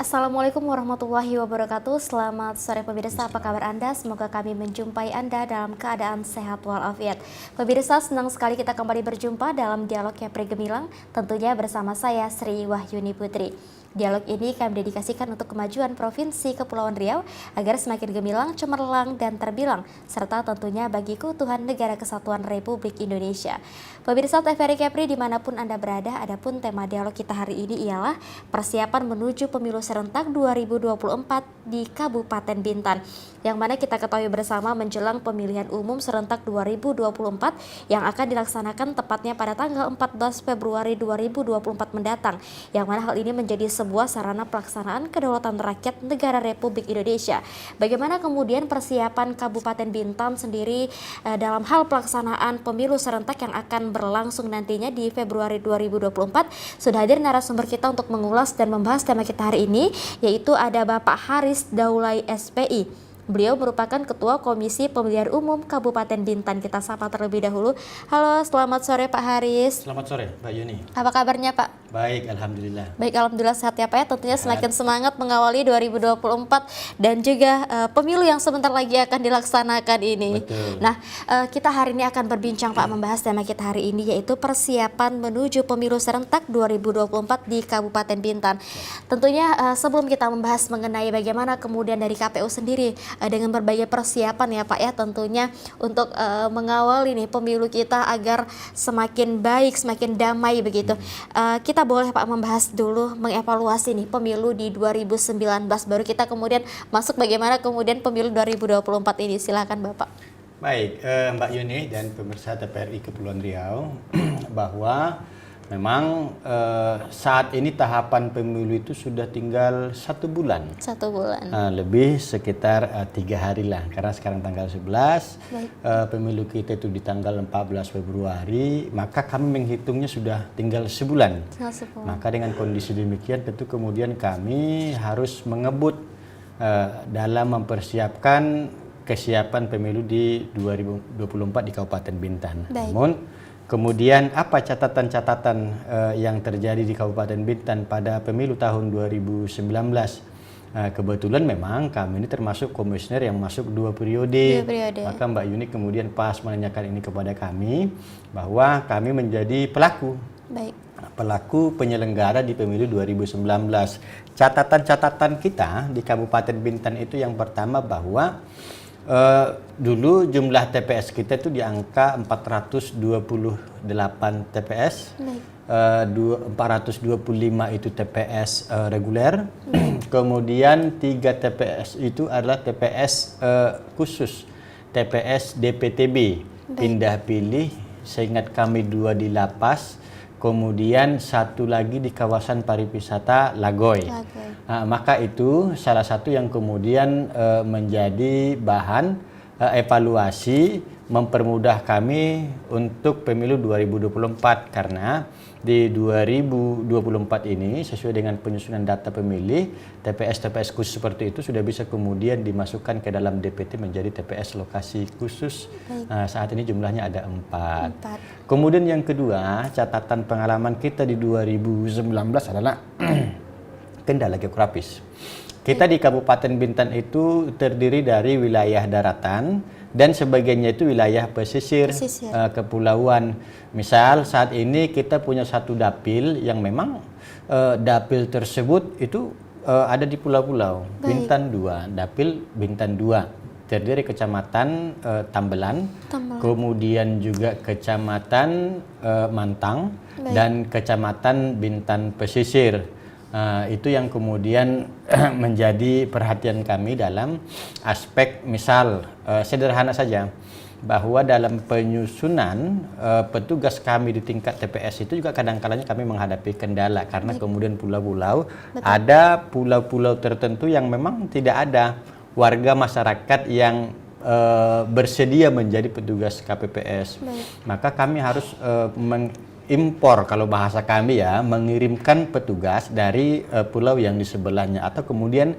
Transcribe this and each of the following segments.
Assalamualaikum warahmatullahi wabarakatuh. Selamat sore pemirsa, apa kabar Anda? Semoga kami menjumpai Anda dalam keadaan sehat walafiat. Pemirsa, senang sekali kita kembali berjumpa dalam dialog Kepri Gemilang, tentunya bersama saya Sri Wahyuni Putri. Dialog ini kami dedikasikan untuk kemajuan Provinsi Kepulauan Riau agar semakin gemilang, cemerlang, dan terbilang, serta tentunya bagi keutuhan Negara Kesatuan Republik Indonesia. Pemirsa TVRI Kepri dimanapun Anda berada, adapun tema dialog kita hari ini ialah persiapan menuju pemilu serentak 2024 di Kabupaten Bintan, yang mana kita ketahui bersama menjelang pemilihan umum serentak 2024 yang akan dilaksanakan tepatnya pada tanggal 14 Februari 2024 mendatang, yang mana hal ini menjadi sebuah sarana pelaksanaan kedaulatan rakyat negara Republik Indonesia. Bagaimana kemudian persiapan Kabupaten Bintan sendiri dalam hal pelaksanaan pemilu serentak yang akan berlangsung nantinya di Februari 2024? Sudah hadir narasumber kita untuk mengulas dan membahas tema kita hari ini, yaitu ada Bapak Haris Daulay SPI. Beliau merupakan Ketua Komisi Pemilihan Umum Kabupaten Bintan. Kita sapa terlebih dahulu. Halo, selamat sore Pak Haris. Selamat sore Mbak Yuni. Apa kabarnya Pak? Baik, alhamdulillah. Baik, alhamdulillah sehat ya Pak ya. Tentunya semakin semangat mengawali 2024 dan juga pemilu yang sebentar lagi akan dilaksanakan ini. Betul. Nah, kita hari ini akan berbincang Pak, membahas tema kita hari ini, yaitu persiapan menuju pemilu serentak 2024 di Kabupaten Bintan. Tentunya sebelum kita membahas mengenai bagaimana kemudian dari KPU sendiri dengan berbagai persiapan ya Pak ya, tentunya untuk mengawal ini pemilu kita agar semakin baik, semakin damai begitu. Kita boleh Pak membahas dulu, mengevaluasi nih pemilu di 2019, baru kita kemudian masuk bagaimana kemudian pemilu 2024 ini. Silakan Bapak. Baik, Mbak Yuni dan pemirsa TVRI Kepulauan Riau, bahwa memang saat ini tahapan pemilu itu sudah tinggal 1 bulan. 1 bulan. Lebih sekitar 3 hari lah, karena sekarang tanggal 11, pemilu kita itu di tanggal 14 Februari, maka kami menghitungnya sudah tinggal sebulan. Maka dengan kondisi demikian tentu kemudian kami harus mengebut dalam mempersiapkan kesiapan pemilu di 2024 di Kabupaten Bintan. Namun kemudian apa catatan-catatan yang terjadi di Kabupaten Bintan pada pemilu tahun 2019? Kebetulan memang kami ini termasuk komisioner yang masuk 2 periode. Maka Mbak Yuni kemudian pas menanyakan ini kepada kami, bahwa kami menjadi pelaku. Pelaku penyelenggara di pemilu 2019. Catatan-catatan kita di Kabupaten Bintan itu yang pertama bahwa dulu jumlah TPS kita itu di angka 428 TPS, 425 itu TPS reguler, kemudian 3 TPS itu adalah TPS khusus, TPS DPTB, pindah pilih, seingat kami 2 di lapas, kemudian 1 lagi di kawasan pariwisata Lagoy. Maka itu salah satu yang kemudian menjadi bahan evaluasi mempermudah kami untuk pemilu 2024, karena di 2024 ini sesuai dengan penyusunan data pemilih, TPS khusus seperti itu sudah bisa kemudian dimasukkan ke dalam DPT menjadi TPS lokasi khusus. Saat ini jumlahnya ada 4. Kemudian yang kedua, catatan pengalaman kita di 2019 adalah kendala geografis. Kita di Kabupaten Bintan itu terdiri dari wilayah daratan dan sebagiannya itu wilayah pesisir. Kepulauan. Misal saat ini kita punya 1 dapil yang memang dapil tersebut itu ada di pulau-pulau. Bintan 2, dapil Bintan 2. Terdiri Kecamatan Tambelan, kemudian juga Kecamatan Mantang, dan Kecamatan Bintan Pesisir. Itu yang kemudian menjadi perhatian kami dalam aspek, misal sederhana saja, bahwa dalam penyusunan petugas kami di tingkat TPS itu juga kadang-kadang kami menghadapi kendala, karena kemudian pulau-pulau, ada pulau-pulau tertentu yang memang tidak ada warga masyarakat yang bersedia menjadi petugas KPPS. Maka kami harus impor, kalau bahasa kami ya, mengirimkan petugas dari pulau yang di sebelahnya, atau kemudian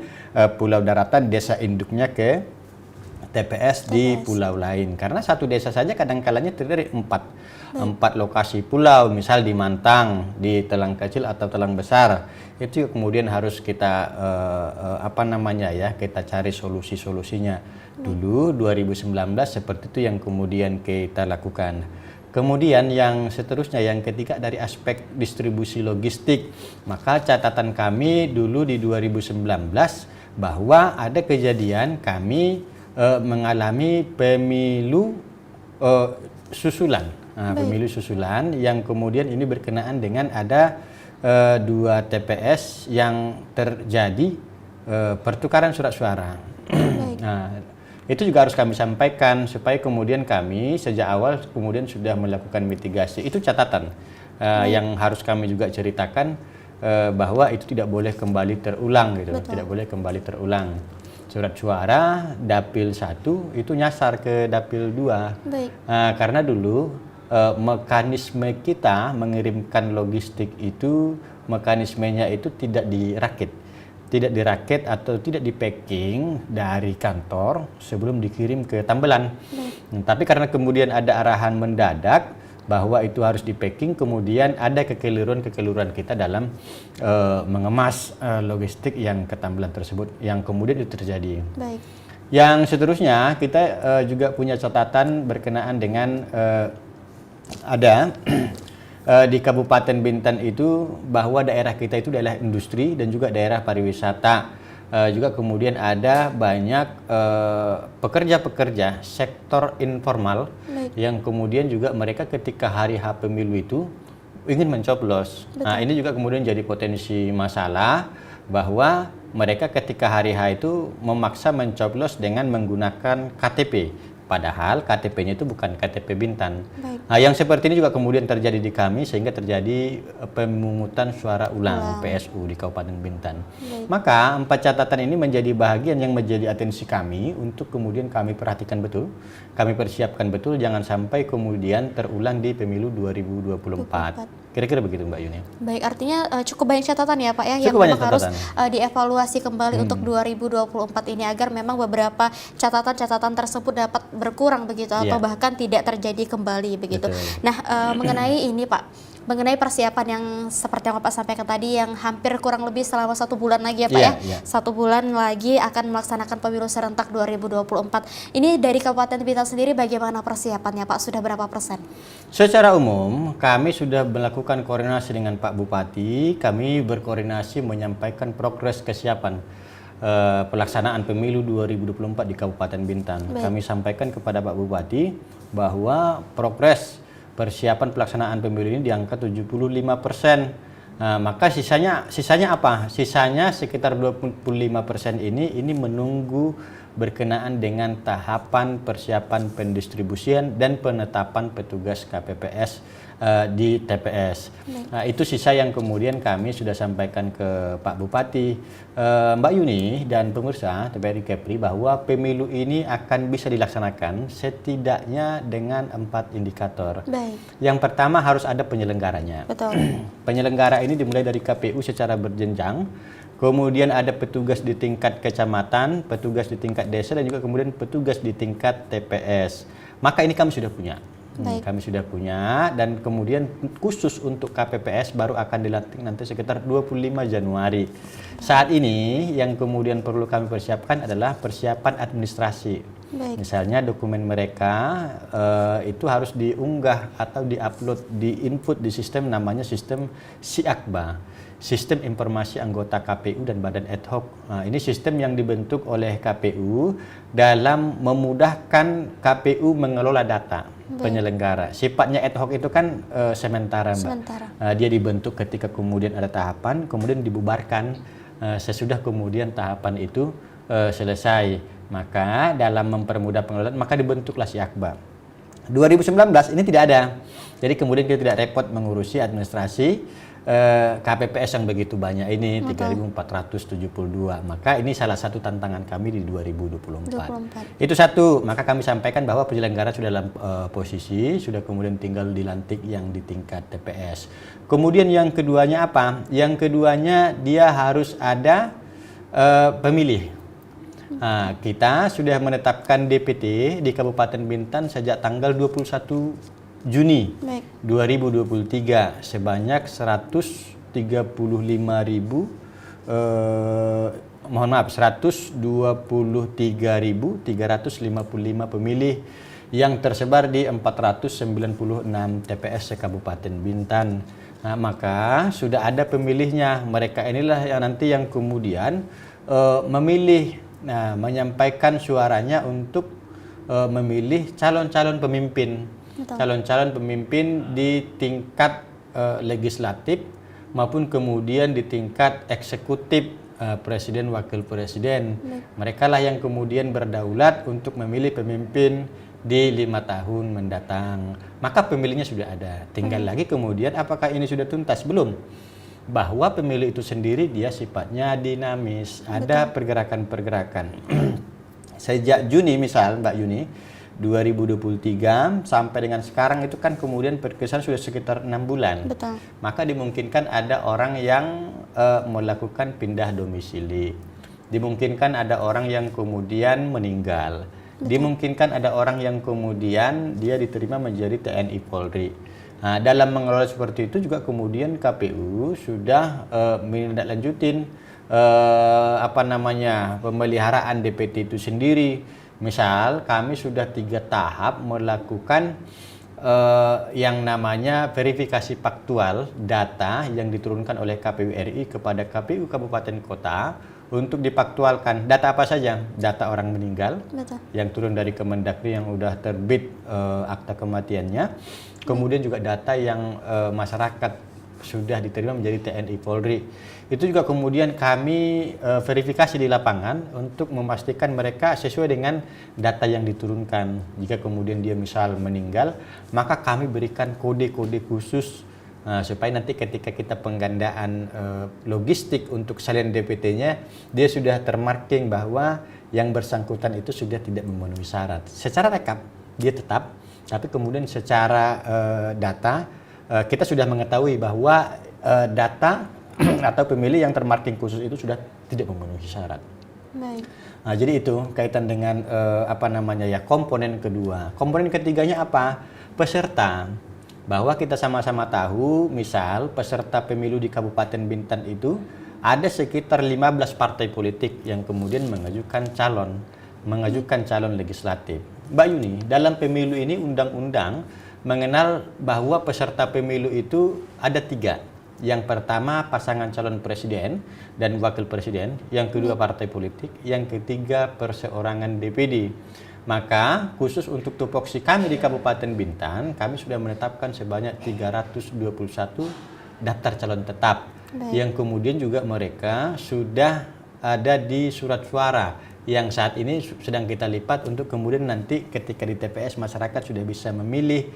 pulau daratan desa induknya ke TPS di pulau lain. Karena satu desa saja kadang-kalanya terdiri dari empat lokasi pulau, misal di Mantang, di Telang Kecil atau Telang Besar. Itu kemudian harus kita kita cari solusi-solusinya. Dulu 2019 seperti itu yang kemudian kita lakukan. Kemudian yang seterusnya, yang ketiga dari aspek distribusi logistik. Maka catatan kami dulu di 2019 bahwa ada kejadian kami mengalami pemilu susulan. Pemilu susulan yang kemudian ini berkenaan dengan ada 2 TPS yang terjadi pertukaran surat suara. Nah, itu juga harus kami sampaikan supaya kemudian kami sejak awal kemudian sudah melakukan mitigasi. Itu catatan yang harus kami juga ceritakan bahwa itu tidak boleh kembali terulang gitu. Tidak boleh kembali terulang. Surat suara Dapil 1 itu nyasar ke Dapil 2. Karena dulu mekanisme kita mengirimkan logistik itu, mekanismenya itu tidak dirakit atau tidak di packing dari kantor sebelum dikirim ke Tambelan. Tapi karena kemudian ada arahan mendadak bahwa itu harus di packing, kemudian ada kekeliruan kita dalam mengemas logistik yang ke Tambelan tersebut, yang kemudian itu terjadi. Yang seterusnya kita juga punya catatan berkenaan dengan ada di Kabupaten Bintan itu bahwa daerah kita itu daerah industri dan juga daerah pariwisata. Juga kemudian ada banyak pekerja-pekerja sektor informal yang kemudian juga mereka ketika hari H pemilu itu ingin mencoblos. Nah, ini juga kemudian jadi potensi masalah bahwa mereka ketika hari H itu memaksa mencoblos dengan menggunakan KTP. Padahal KTP-nya itu bukan KTP Bintan. Nah, yang seperti ini juga kemudian terjadi di kami sehingga terjadi pemungutan suara ulang PSU di Kabupaten Bintan. Maka 4 catatan ini menjadi bahagian yang menjadi atensi kami untuk kemudian kami perhatikan betul, kami persiapkan betul, jangan sampai kemudian terulang di pemilu 2024. Kira-kira begitu Mbak Yuni. Baik, artinya cukup banyak catatan ya Pak ya, yang memang harus dievaluasi kembali untuk 2024 ini agar memang beberapa catatan-catatan tersebut dapat berkurang begitu atau bahkan tidak terjadi kembali begitu. Nah, mengenai ini Pak, mengenai persiapan yang seperti yang Bapak sampaikan tadi yang hampir kurang lebih selama 1 bulan lagi ya Pak ya. 1 bulan lagi akan melaksanakan pemilu serentak 2024. Ini dari Kabupaten Bintan sendiri bagaimana persiapannya Pak? Sudah berapa persen? Secara umum kami sudah melakukan koordinasi dengan Pak Bupati. Kami berkoordinasi menyampaikan progres kesiapan pelaksanaan pemilu 2024 di Kabupaten Bintan. Kami sampaikan kepada Pak Bupati bahwa progres persiapan pelaksanaan pemilu ini di angka 75%. Maka sisanya apa? Sisanya sekitar 25% ini menunggu berkenaan dengan tahapan persiapan pendistribusian dan penetapan petugas KPPS di TPS. Nah, itu sisa yang kemudian kami sudah sampaikan ke Pak Bupati, Mbak Yuni dan pemirsa TVRI Kepri bahwa pemilu ini akan bisa dilaksanakan setidaknya dengan 4 indikator. Yang pertama harus ada penyelenggaranya. Penyelenggara ini dimulai dari KPU secara berjenjang. Kemudian ada petugas di tingkat kecamatan, petugas di tingkat desa, dan juga kemudian petugas di tingkat TPS. Maka ini kami sudah punya. Kami sudah punya, dan kemudian khusus untuk KPPS baru akan dilantik nanti sekitar 25 Januari. Saat ini yang kemudian perlu kami persiapkan adalah persiapan administrasi. Misalnya dokumen mereka itu harus diunggah atau diupload, diinput di sistem namanya sistem SIAKBA. Sistem Informasi Anggota KPU dan Badan Ad Hoc. Nah, ini sistem yang dibentuk oleh KPU dalam memudahkan KPU mengelola data penyelenggara. Sifatnya ad hoc itu kan sementara, Mbak. Dia dibentuk ketika kemudian ada tahapan, kemudian dibubarkan sesudah kemudian tahapan itu selesai. Maka dalam mempermudah pengelolaan, maka dibentuklah SIAKBA. 2019 ini tidak ada. Jadi kemudian kita tidak repot mengurusi administrasi KPPS yang begitu banyak ini, 3.472. Maka ini salah satu tantangan kami di 2024. Itu satu. Maka kami sampaikan bahwa penyelenggara sudah dalam posisi, sudah kemudian tinggal dilantik yang di tingkat TPS. Kemudian yang keduanya apa? Yang keduanya dia harus ada pemilih. Nah, kita sudah menetapkan DPT di Kabupaten Bintan sejak tanggal 21 Juni 2023 sebanyak 123.355 pemilih yang tersebar di 496 TPS se-Kabupaten Bintan. Nah, maka sudah ada pemilihnya. Mereka inilah yang nanti yang kemudian memilih, menyampaikan suaranya untuk memilih calon-calon pemimpin. Calon-calon pemimpin di tingkat legislatif maupun kemudian di tingkat eksekutif, presiden, wakil presiden. Mereka lah yang kemudian berdaulat untuk memilih pemimpin di 5 tahun mendatang. Maka pemilihnya sudah ada. Tinggal lagi kemudian apakah ini sudah tuntas? Belum. Bahwa pemilu itu sendiri dia sifatnya dinamis. Ada pergerakan-pergerakan. Sejak Juni misal, Mbak Yuni, 2023 sampai dengan sekarang itu kan kemudian berkesan sudah sekitar 6 bulan. Betul. Maka dimungkinkan ada orang yang melakukan pindah domisili. Dimungkinkan ada orang yang kemudian meninggal. Dimungkinkan ada orang yang kemudian dia diterima menjadi TNI Polri. Nah, dalam mengelola seperti itu juga kemudian KPU sudah menindaklanjutin pemeliharaan DPT itu sendiri. Misal kami sudah 3 tahap melakukan yang namanya verifikasi faktual data yang diturunkan oleh KPU RI kepada KPU Kabupaten Kota untuk difaktualkan. Data apa saja? Data orang meninggal. Betul. Yang turun dari Kemendagri yang udah terbit akta kematiannya. Kemudian juga data yang masyarakat sudah diterima menjadi TNI Polri. Itu juga kemudian kami verifikasi di lapangan untuk memastikan mereka sesuai dengan data yang diturunkan. Jika kemudian dia misal meninggal, maka kami berikan kode-kode khusus supaya nanti ketika kita penggandaan logistik untuk salin DPT-nya, dia sudah termarking bahwa yang bersangkutan itu sudah tidak memenuhi syarat. Secara rekap dia tetap, tapi kemudian secara data kita sudah mengetahui bahwa data atau pemilih yang termarking khusus itu sudah tidak memenuhi syarat. Baik. Nah, jadi itu kaitan dengan komponen kedua. Komponen ketiganya apa? Peserta. Bahwa kita sama-sama tahu, misal peserta pemilu di Kabupaten Bintan itu ada sekitar 15 partai politik yang kemudian mengajukan calon legislatif. Mbak Yuni, dalam pemilu ini undang-undang mengenal bahwa peserta pemilu itu ada 3. Yang pertama pasangan calon presiden dan wakil presiden, yang kedua partai politik, yang ketiga perseorangan DPD. Maka khusus untuk tupoksi kami di Kabupaten Bintan, kami sudah menetapkan sebanyak 321 daftar calon tetap. Baik. Yang kemudian juga mereka sudah ada di surat suara yang saat ini sedang kita lipat untuk kemudian nanti ketika di TPS masyarakat sudah bisa memilih,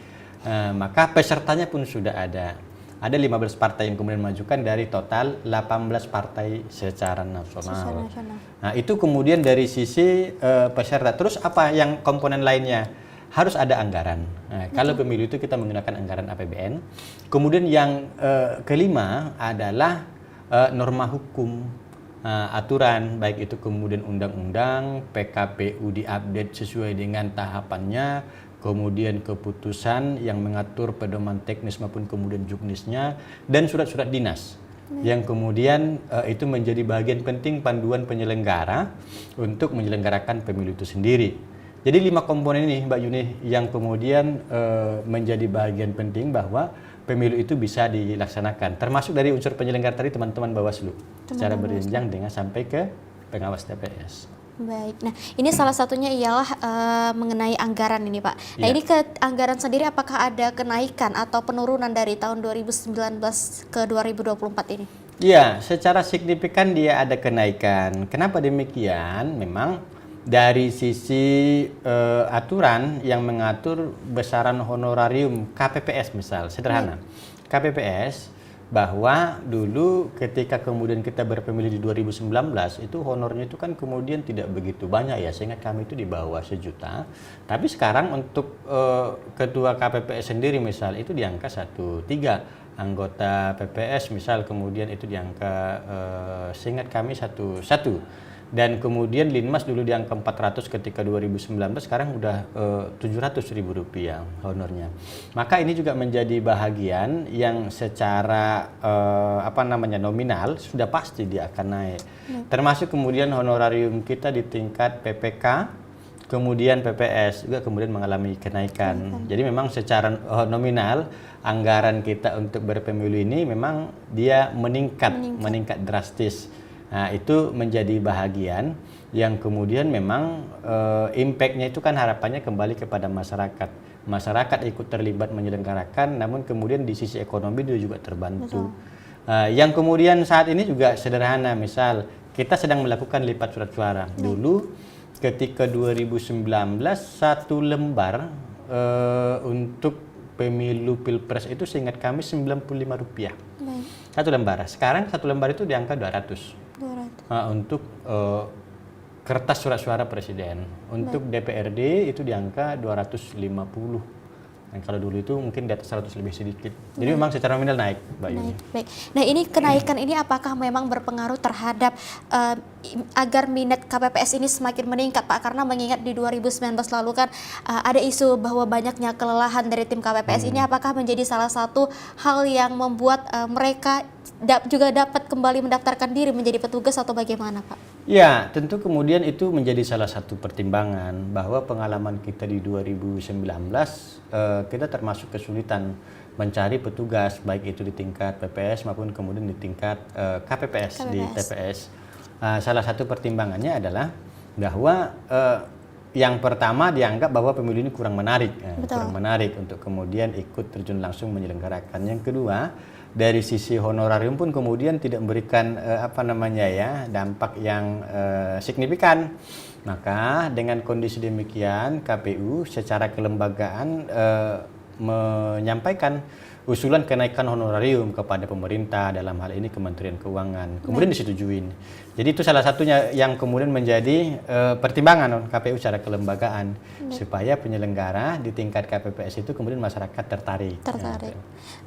maka pesertanya pun sudah ada. Ada 15 partai yang kemudian mengajukan dari total 18 partai secara nasional. Nah, itu kemudian dari sisi peserta. Terus apa yang komponen lainnya? Harus ada anggaran. Nah, kalau pemilu itu kita menggunakan anggaran APBN. Kemudian yang kelima adalah norma hukum, aturan, baik itu kemudian undang-undang, PKPU diupdate sesuai dengan tahapannya, kemudian keputusan yang mengatur pedoman teknis maupun kemudian juknisnya, dan surat-surat dinas yang kemudian itu menjadi bagian penting panduan penyelenggara untuk menyelenggarakan pemilu itu sendiri. Jadi 5 komponen ini Mbak Yuni yang kemudian menjadi bagian penting bahwa pemilu itu bisa dilaksanakan, termasuk dari unsur penyelenggara tadi teman-teman Bawaslu secara berjenjang dengan sampai ke pengawas TPS. Baik, nah ini salah satunya ialah mengenai anggaran ini Pak. Nah Ya. ini ke anggaran sendiri apakah ada kenaikan atau penurunan dari tahun 2019 ke 2024 ini? Ya, secara signifikan dia ada kenaikan. Kenapa demikian? Memang dari sisi aturan yang mengatur besaran honorarium KPPS misal, sederhana. KPPS bahwa dulu ketika kemudian kita berpemilu di 2019 itu honornya itu kan kemudian tidak begitu banyak ya, sehingga kami itu di bawah 1 juta. Tapi sekarang untuk ketua KPPS sendiri misal itu di angka 1,3, anggota PPS misal kemudian itu di angka seingat kami 1,1. Dan kemudian Linmas dulu di angka 400 ketika 2019, sekarang udah 700.000 rupiah honornya. Maka ini juga menjadi bahagian yang secara nominal sudah pasti dia akan naik. Termasuk kemudian honorarium kita di tingkat PPK, kemudian PPS juga kemudian mengalami kenaikan. Jadi memang secara nominal anggaran kita untuk berpemilu ini memang dia meningkat drastis. Nah, itu menjadi bahagian yang kemudian memang impact-nya itu kan harapannya kembali kepada masyarakat. Masyarakat ikut terlibat menyelenggarakan, namun kemudian di sisi ekonomi dia juga terbantu. Yang kemudian saat ini juga sederhana, misal kita sedang melakukan lipat surat suara. Dulu ketika 2019 satu lembar untuk pemilu pilpres itu seingat kami Rp95. Satu lembar. Sekarang satu lembar itu di angka 200. Untuk kertas surat suara presiden. Untuk DPRD itu di angka 250. Dan kalau dulu itu mungkin di atas 100 lebih sedikit. Jadi memang secara nominal naik, Mbak Yuni. Baik. Nah, ini kenaikan ini apakah memang berpengaruh terhadap agar minat KPPS ini semakin meningkat, Pak? Karena mengingat di 2019 lalu kan ada isu bahwa banyaknya kelelahan dari tim KPPS ini, apakah menjadi salah satu hal yang membuat mereka juga dapat kembali mendaftarkan diri menjadi petugas atau bagaimana, Pak? Ya, tentu kemudian itu menjadi salah satu pertimbangan bahwa pengalaman kita di 2019 kita termasuk kesulitan mencari petugas baik itu di tingkat PPS maupun kemudian di tingkat KPPS di TPS. Salah satu pertimbangannya adalah bahwa yang pertama dianggap bahwa pemilu ini kurang menarik, kurang menarik untuk kemudian ikut terjun langsung menyelenggarakan. Yang kedua, dari sisi honorarium pun kemudian tidak memberikan dampak yang signifikan. Maka dengan kondisi demikian KPU secara kelembagaan menyampaikan usulan kenaikan honorarium kepada pemerintah, dalam hal ini Kementerian Keuangan, kemudian disetujuin. Jadi itu salah satunya yang kemudian menjadi pertimbangan KPU secara kelembagaan supaya penyelenggara di tingkat KPPS itu kemudian masyarakat tertarik. Ya.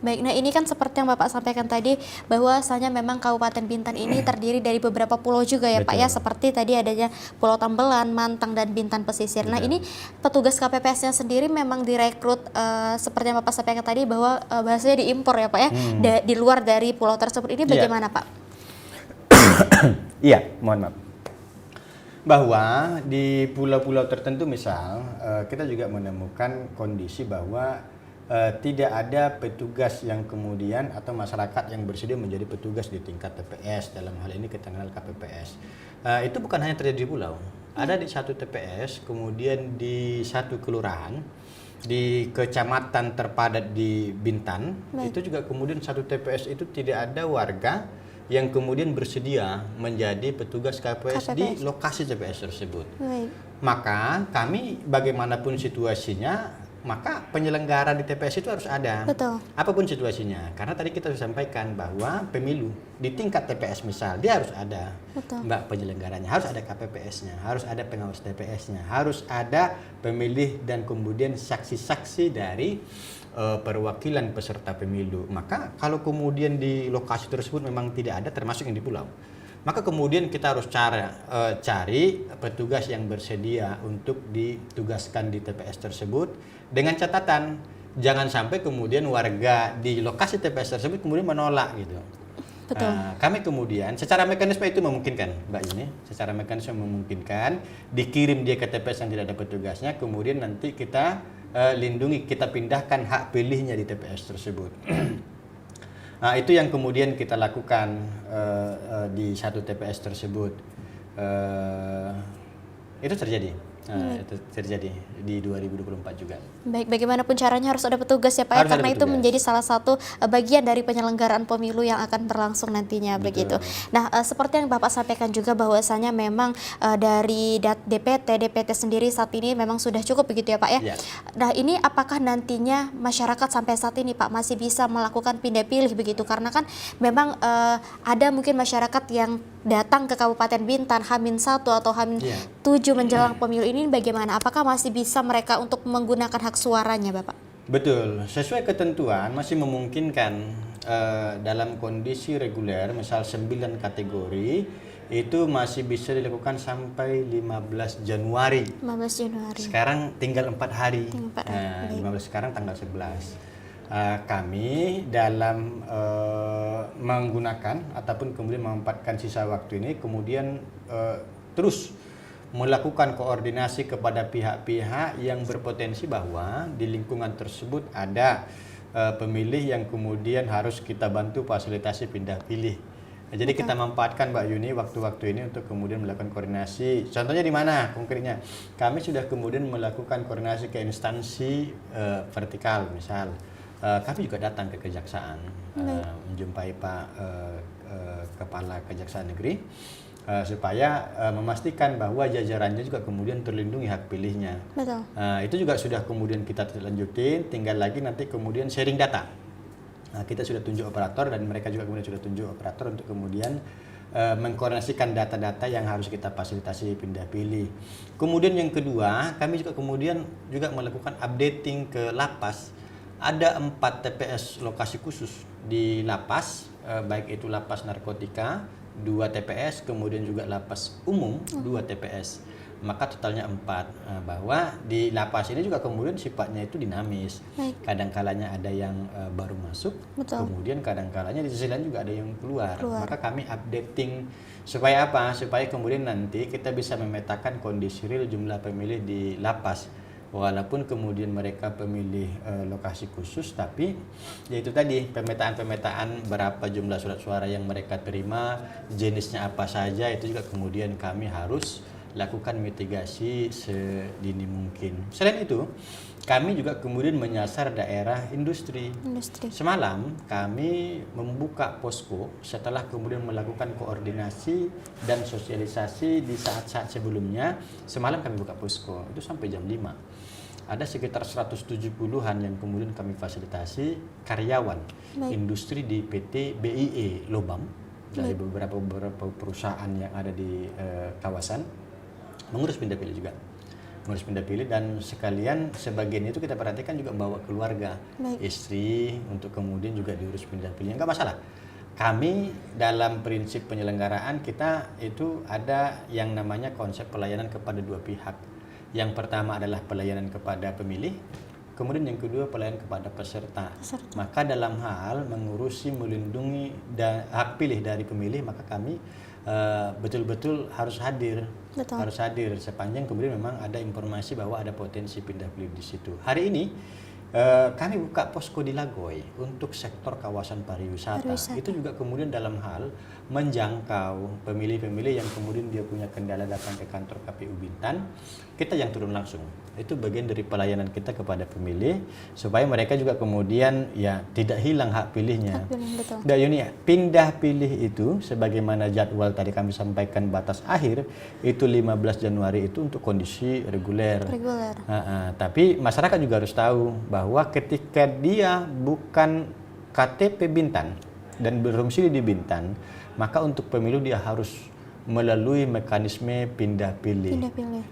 Baik, nah ini kan seperti yang Bapak sampaikan tadi bahwasanya memang Kabupaten Bintan ini terdiri dari beberapa pulau juga ya, Pak ya, seperti tadi adanya Pulau Tambelan, Mantang dan Bintan Pesisir. Nah, ini petugas KPPS-nya sendiri memang direkrut seperti yang Bapak sampaikan tadi bahwa bahasanya diimpor ya, Pak ya, di luar dari pulau tersebut. Ini bagaimana, Pak? Iya, mohon maaf. Bahwa di pulau-pulau tertentu misal, kita juga menemukan kondisi bahwa tidak ada petugas yang kemudian atau masyarakat yang bersedia menjadi petugas di tingkat TPS, dalam hal ini kita kenal KPPS. Itu bukan hanya terjadi di pulau, ada di satu TPS, kemudian di satu kelurahan, di kecamatan terpadat di Bintan. Itu juga kemudian satu TPS itu tidak ada warga yang kemudian bersedia menjadi petugas KPPS di lokasi TPS tersebut. Maka kami bagaimanapun situasinya, maka penyelenggara di TPS itu harus ada. Apapun situasinya. Karena tadi kita sudah sampaikan bahwa pemilu di tingkat TPS misal, dia harus ada Mbak penyelenggaranya, harus ada KPPS-nya, harus ada pengawas TPS-nya, harus ada pemilih dan kemudian saksi-saksi dari perwakilan peserta pemilu. Maka kalau kemudian di lokasi tersebut memang tidak ada, termasuk yang di pulau, maka kemudian kita harus cari petugas yang bersedia untuk ditugaskan di TPS tersebut, dengan catatan jangan sampai kemudian warga di lokasi TPS tersebut kemudian menolak gitu. Kami kemudian secara mekanisme itu memungkinkan, Mbak Yuni, secara mekanisme memungkinkan dikirim dia ke TPS yang tidak ada petugasnya, kemudian nanti kita lindungi, kita pindahkan hak pilihnya di TPS tersebut. Nah, itu yang kemudian kita lakukan di satu TPS tersebut. Itu terjadi. Itu terjadi di 2024 juga. Baik, bagaimanapun caranya harus ada petugas ya, Pak ya, karena itu menjadi salah satu bagian dari penyelenggaraan pemilu yang akan berlangsung nantinya. Begitu. Nah, seperti yang Bapak sampaikan juga bahwasanya memang dari DPT sendiri saat ini memang sudah cukup begitu ya, Pak ya. Nah, ini apakah nantinya masyarakat sampai saat ini, Pak, masih bisa melakukan pindah pilih begitu? Karena kan memang ada mungkin masyarakat yang datang ke Kabupaten Bintan H-1 atau H-7 menjelang pemilu ini, bagaimana? Apakah masih bisa mereka untuk menggunakan hak suaranya, Bapak? Betul, sesuai ketentuan masih memungkinkan dalam kondisi reguler, misal 9 kategori, itu masih bisa dilakukan sampai 15 Januari. 15 Januari. Sekarang tinggal 4 hari. Tinggal 4 hari. 15 sekarang tanggal 11. Kami dalam menggunakan ataupun kemudian memanfaatkan sisa waktu ini, kemudian terus melakukan koordinasi kepada pihak-pihak yang berpotensi bahwa di lingkungan tersebut ada pemilih yang kemudian harus kita bantu fasilitasi pindah pilih. Jadi kita manfaatkan Mbak Yuni waktu-waktu ini untuk kemudian melakukan koordinasi. Contohnya di mana konkretnya? Kami sudah kemudian melakukan koordinasi ke instansi vertikal, misal kami juga datang ke Kejaksaan menjumpai Pak Kepala Kejaksaan Negeri supaya memastikan bahwa jajarannya juga kemudian terlindungi hak pilihnya. Betul. Itu juga sudah kemudian kita lanjutin, tinggal lagi nanti kemudian sharing data. Kita sudah tunjuk operator dan mereka juga kemudian sudah tunjuk operator untuk kemudian mengkoordinasikan data-data yang harus kita fasilitasi pindah pilih. Kemudian yang kedua, kami juga kemudian juga melakukan updating ke lapas. Ada 4 TPS lokasi khusus di lapas, baik itu lapas narkotika 2 TPS, kemudian juga lapas umum 2 TPS. Maka totalnya 4. Bahwa di lapas ini juga kemudian sifatnya itu dinamis. Kadang-kalanya ada yang baru masuk, kemudian kadang-kalanya di sisi lain juga ada yang keluar. Maka kami updating supaya apa? Supaya kemudian nanti kita bisa memetakan kondisi real jumlah pemilih di lapas. Walaupun kemudian mereka pemilih lokasi khusus, tapi yaitu tadi pemetaan-pemetaan berapa jumlah surat suara yang mereka terima, jenisnya apa saja, itu juga kemudian kami harus lakukan mitigasi sedini mungkin. Selain itu, kami juga kemudian menyasar daerah industri. Semalam kami membuka posko setelah kemudian melakukan koordinasi dan sosialisasi di saat-saat sebelumnya. Semalam kami buka posko, itu sampai jam 5. Ada sekitar 170-an yang kemudian kami fasilitasi karyawan industri di PT BIE Lobam dari beberapa perusahaan yang ada di kawasan, mengurus pindah pilih juga. Mengurus pindah pilih dan sekalian sebagian itu kita perhatikan juga bawa keluarga, istri untuk kemudian juga diurus pindah pilih. Enggak masalah. Kami dalam prinsip penyelenggaraan kita itu ada yang namanya konsep pelayanan kepada 2 pihak. Yang pertama adalah pelayanan kepada pemilih, kemudian yang kedua pelayanan kepada peserta. Maka dalam hal mengurusi, melindungi hak pilih dari pemilih, maka kami betul-betul harus hadir. Harus hadir sepanjang kemudian memang ada informasi bahwa ada potensi pindah pilih di situ. Hari ini kami buka posko di Lagoy untuk sektor kawasan pariwisata. Itu juga kemudian dalam hal menjangkau pemilih-pemilih yang kemudian dia punya kendala datang ke kantor KPU Bintan, kita yang turun langsung. Itu bagian dari pelayanan kita kepada pemilih supaya mereka juga kemudian ya tidak hilang hak pilihnya. Mbak Yuni, pindah pilih itu sebagaimana jadwal tadi kami sampaikan batas akhir itu 15 Januari itu untuk kondisi reguler. Tapi masyarakat juga harus tahu bahwa ketika dia bukan KTP Bintan dan berdomisili di Bintan, maka untuk pemilu dia harus melalui mekanisme pindah pilih.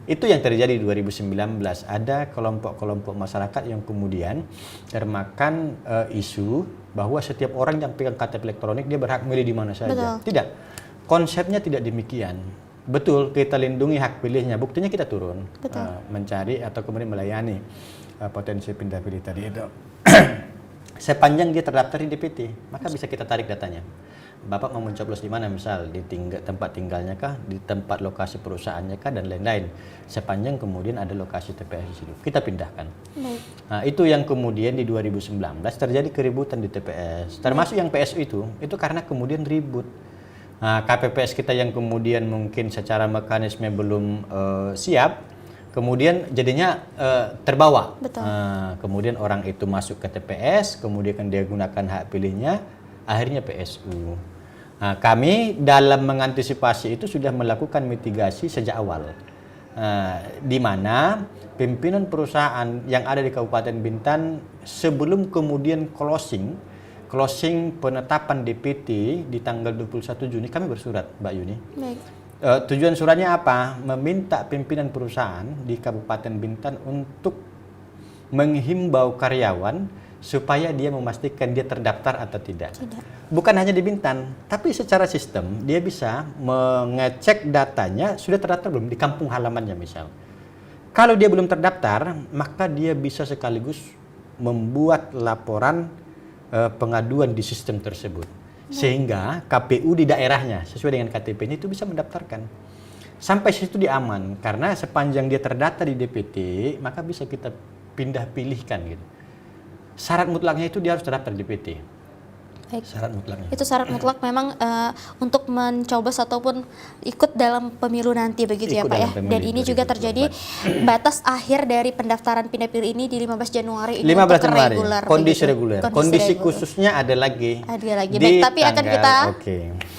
Itu yang terjadi di 2019. Ada kelompok-kelompok masyarakat yang kemudian termakan isu bahwa setiap orang yang pegang KTP elektronik dia berhak milih di mana saja. Tidak. Konsepnya tidak demikian. Betul, kita lindungi hak pilihnya. Buktinya kita turun mencari atau kemudian melayani potensi pindah pilih tadi itu. Sepanjang dia terdaftar di DPT, maka bisa kita tarik datanya. Bapak mau mencoblos di mana, misal di tempat tinggalnya kah, di tempat lokasi perusahaannya kah, dan lain-lain. Sepanjang kemudian ada lokasi TPS di situ, kita pindahkan. Nah, itu yang kemudian di 2019 terjadi keributan di TPS, termasuk yang PSU itu karena kemudian ribut. Nah, KPPS kita yang kemudian mungkin secara mekanisme belum siap, kemudian jadinya terbawa. Kemudian orang itu masuk ke TPS, kemudian dia gunakan hak pilihnya, akhirnya PSU. Nah, kami dalam mengantisipasi itu sudah melakukan mitigasi sejak awal, di mana pimpinan perusahaan yang ada di Kabupaten Bintan sebelum kemudian closing penetapan DPT di tanggal 21 Juni kami bersurat, Mbak Yuni. Tujuan suratnya apa? Meminta pimpinan perusahaan di Kabupaten Bintan untuk menghimbau karyawan supaya dia memastikan dia terdaftar atau tidak. Bukan hanya di Bintan, tapi secara sistem dia bisa mengecek datanya sudah terdaftar belum di kampung halamannya misal. Kalau dia belum terdaftar, maka dia bisa sekaligus membuat laporan pengaduan di sistem tersebut. Sehingga KPU di daerahnya sesuai dengan KTP-nya itu bisa mendaftarkan. Sampai situ dia aman, karena sepanjang dia terdata di DPT, maka bisa kita pindah pilihkan gitu. Syarat mutlaknya itu dia harus terdaftar di DPT. Baik. Syarat mutlaknya. Itu syarat mutlak memang untuk mencoblos ataupun ikut dalam pemilu nanti begitu ya Ikut Pak ya. dalam pemilu Dan ini juga 2024. terjadi batas akhir dari pendaftaran pindah pilih ini di 15 Januari ini 15 untuk Januari, reguler. kondisi begitu. reguler. Kondisi Kondisi reguler. khususnya ada lagi. Ada lagi. Di Baik, tapi akan kita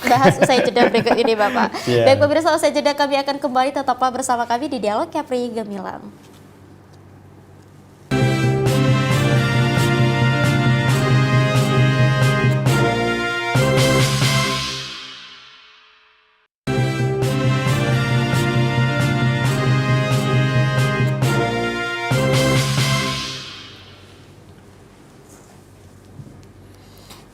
bahas usai jeda berikut ini Bapak. Iya. Baik pemirsa, usai jeda kami akan kembali, tetaplah bersama kami di Dialog Kepri Gemilang.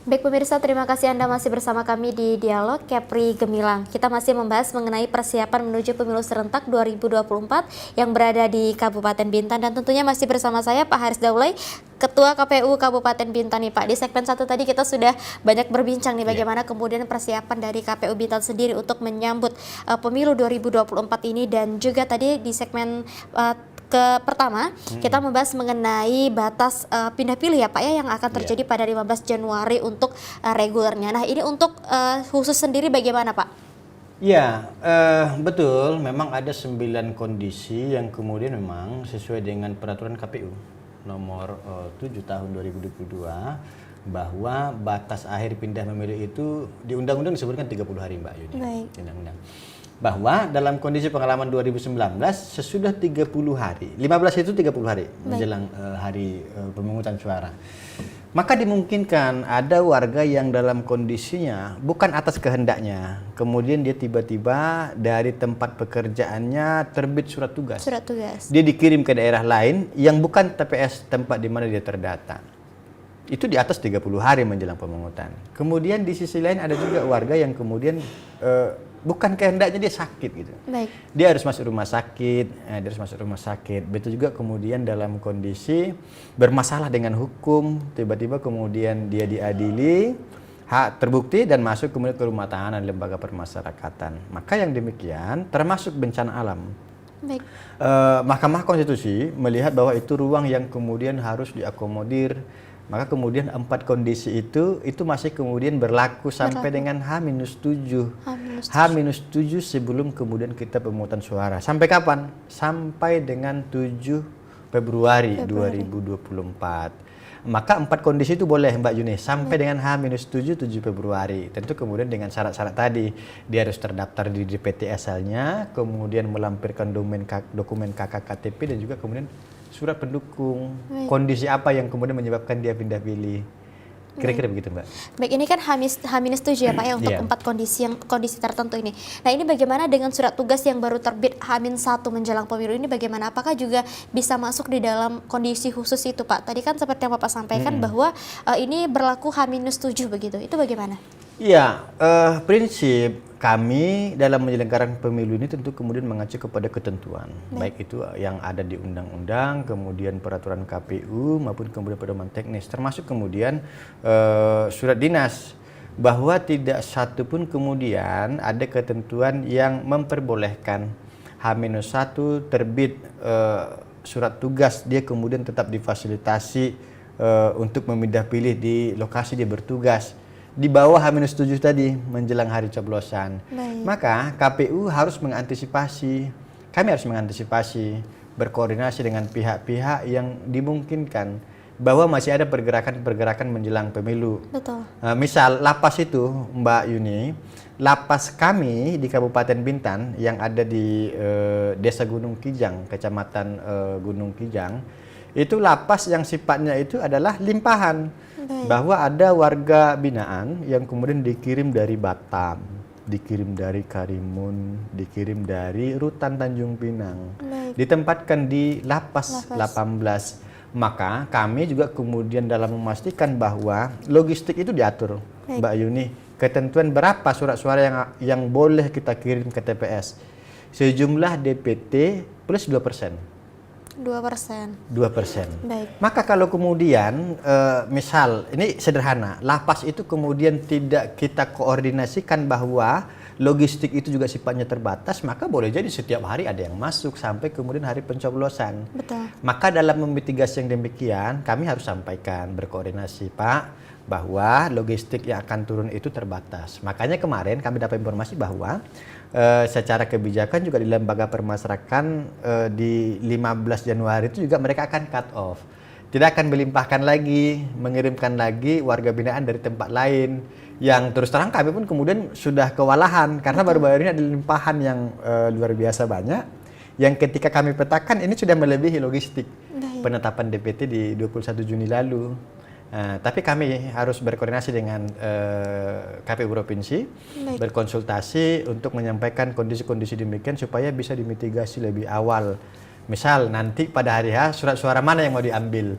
Baik pemirsa, terima kasih Anda masih bersama kami di Dialog Kepri Gemilang. Kita masih membahas mengenai persiapan menuju pemilu serentak 2024 yang berada di Kabupaten Bintan, dan tentunya masih bersama saya Pak Haris Daulay, Ketua KPU Kabupaten Bintan nih Pak. Di segmen 1 tadi kita sudah banyak berbincang nih bagaimana kemudian persiapan dari KPU Bintan sendiri untuk menyambut pemilu 2024 ini, dan juga tadi di segmen pertama kita membahas mengenai batas pindah pilih ya Pak ya, yang akan terjadi pada 15 Januari untuk regulernya. Nah ini untuk khusus sendiri bagaimana Pak? Ya, betul. Memang ada 9 kondisi yang kemudian memang sesuai dengan peraturan KPU nomor 7 tahun 2022 bahwa batas akhir pindah memilih itu di undang-undang disebutkan 30 hari Mbak Yuni. Baik. Undang-undang. Bahwa dalam kondisi pengalaman 2019 sesudah 30 hari, 15 itu 30 hari menjelang hari pemungutan suara. Maka dimungkinkan ada warga yang dalam kondisinya bukan atas kehendaknya, kemudian dia tiba-tiba dari tempat pekerjaannya terbit surat tugas. Surat tugas. Dia dikirim ke daerah lain yang bukan TPS tempat di mana dia terdata. Itu di atas 30 hari menjelang pemungutan. Kemudian di sisi lain ada juga warga yang kemudian bukan kehendaknya dia sakit gitu. Baik. Dia harus masuk rumah sakit, Betul juga kemudian dalam kondisi bermasalah dengan hukum, tiba-tiba kemudian dia diadili, hak terbukti dan masuk kemudian ke rumah tahanan lembaga permasyarakatan. Maka yang demikian termasuk bencana alam. Baik. Mahkamah Konstitusi melihat bahwa itu ruang yang kemudian harus diakomodir. Maka kemudian 4 kondisi itu masih kemudian berlaku sampai dengan H-7. H-7 sebelum kemudian kita pemungutan suara. Sampai kapan? Sampai dengan 7 Februari 2024. Maka 4 kondisi itu boleh Mbak Yuni sampai dengan H-7 7 Februari. Tentu kemudian dengan syarat-syarat tadi. Dia harus terdaftar di DPT asalnya, kemudian melampirkan dokumen KKKTP dan juga kemudian surat pendukung. Kondisi apa yang kemudian menyebabkan dia pindah pilih. Kira-kira begitu Mbak. Baik, ini kan H-7 ya Pak ya untuk 4 kondisi tertentu ini. Nah ini bagaimana dengan surat tugas yang baru terbit H-1 menjelang pemilu ini bagaimana? Apakah juga bisa masuk di dalam kondisi khusus itu Pak? Tadi kan seperti yang Bapak sampaikan bahwa ini berlaku H-7 begitu. Itu bagaimana? Iya, prinsip kami dalam menyelenggarakan pemilu ini tentu kemudian mengacu kepada ketentuan, baik itu yang ada di undang-undang, kemudian peraturan KPU maupun kemudian pedoman teknis, termasuk kemudian surat dinas, bahwa tidak satu pun kemudian ada ketentuan yang memperbolehkan H-1 terbit surat tugas dia kemudian tetap difasilitasi untuk memindah pilih di lokasi dia bertugas di bawah H-7 tadi menjelang hari coblosan. Maka KPU harus mengantisipasi, kami harus mengantisipasi, berkoordinasi dengan pihak-pihak yang dimungkinkan bahwa masih ada pergerakan-pergerakan menjelang pemilu. Betul. Misal lapas itu Mbak Yuni, lapas kami di Kabupaten Bintan yang ada di Desa Gunung Kijang, Kecamatan Gunung Kijang, itu lapas yang sifatnya itu adalah limpahan. Bahwa ada warga binaan yang kemudian dikirim dari Batam, dikirim dari Karimun, dikirim dari Rutan Tanjung Pinang, ditempatkan di lapas 18. Maka kami juga kemudian dalam memastikan bahwa logistik itu diatur, Mbak Yuni. Ketentuan berapa surat suara yang boleh kita kirim ke TPS. Sejumlah DPT plus 2%. 2%. 2%. Baik. Maka kalau kemudian misal ini sederhana, lapas itu kemudian tidak kita koordinasikan bahwa logistik itu juga sifatnya terbatas, maka boleh jadi setiap hari ada yang masuk sampai kemudian hari pencoblosan. Betul. Maka dalam memitigasi yang demikian, kami harus sampaikan berkoordinasi, Pak, bahwa logistik yang akan turun itu terbatas. Makanya kemarin kami dapat informasi bahwa secara kebijakan juga di lembaga permasyarakatan di 15 Januari itu juga mereka akan cut off. Tidak akan melimpahkan lagi, mengirimkan lagi warga binaan dari tempat lain. Yang terus terang kami pun kemudian sudah kewalahan karena baru-baru ini ada limpahan yang luar biasa banyak. Yang ketika kami petakan ini sudah melebihi logistik penetapan DPT di 21 Juni lalu. Tapi kami harus berkoordinasi dengan KPU Provinsi, berkonsultasi untuk menyampaikan kondisi-kondisi demikian supaya bisa dimitigasi lebih awal. Misal nanti pada hari H surat suara mana yang mau diambil.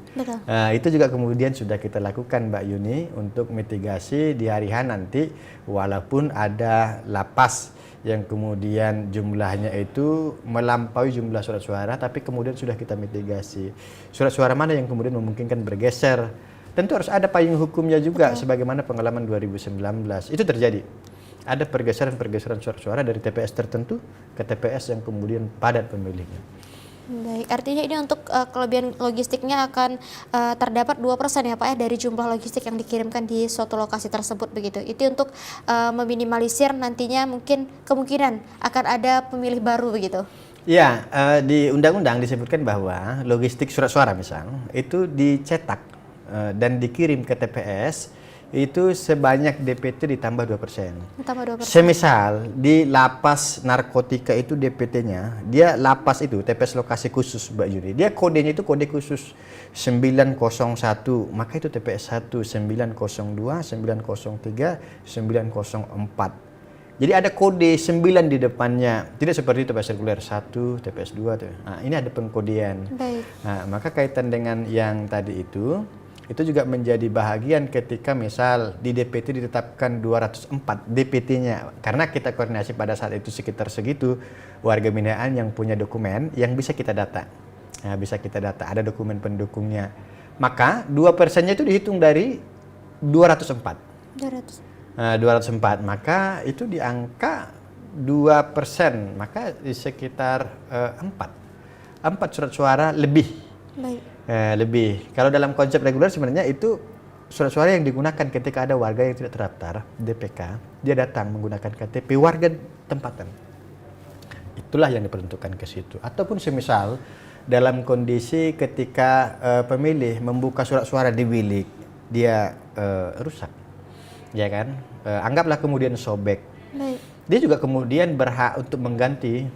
Itu juga kemudian sudah kita lakukan, Mbak Yuni, untuk mitigasi di hari H nanti walaupun ada lapas yang kemudian jumlahnya itu melampaui jumlah surat suara, tapi kemudian sudah kita mitigasi. Surat suara mana yang kemudian memungkinkan bergeser. Tentu harus ada payung hukumnya juga, sebagaimana pengalaman 2019. Itu terjadi. Ada pergeseran-pergeseran suara dari TPS tertentu ke TPS yang kemudian padat pemilihnya. Baik, artinya ini untuk kelebihan logistiknya akan terdapat 2% ya Pak ya dari jumlah logistik yang dikirimkan di suatu lokasi tersebut begitu. Itu untuk meminimalisir nantinya mungkin kemungkinan akan ada pemilih baru begitu. Ya, di undang-undang disebutkan bahwa logistik surat suara misal itu dicetak dan dikirim ke TPS itu sebanyak DPT ditambah 2%. Ditambah 2%. Semisal di lapas narkotika itu DPT-nya, dia lapas itu TPS lokasi khusus, Mbak Yuni. Dia kodenya itu kode khusus 901, maka itu TPS 1, 902, 903, 904. Jadi ada kode 9 di depannya. Tidak seperti TPS reguler 1, TPS 2. Nah, ini ada pengkodean. Baik. Nah, maka kaitan dengan yang tadi itu juga menjadi bahagian ketika misal di DPT ditetapkan 204 DPT-nya. Karena kita koordinasi pada saat itu sekitar segitu warga binaan yang punya dokumen yang bisa kita data. Nah, bisa kita data, ada dokumen pendukungnya. Maka 2%-nya itu dihitung dari 204. 204, maka itu di angka 2%, maka di sekitar 4 surat suara lebih. Baik. Lebih. Kalau dalam konsep reguler sebenarnya itu surat suara yang digunakan ketika ada warga yang tidak terdaftar DPK, dia datang menggunakan KTP warga tempatan. Itulah yang diperuntukkan ke situ. Ataupun semisal dalam kondisi ketika pemilih membuka surat suara di bilik, dia rusak. Ya kan? Anggaplah kemudian sobek. Baik. Dia juga kemudian berhak untuk mengganti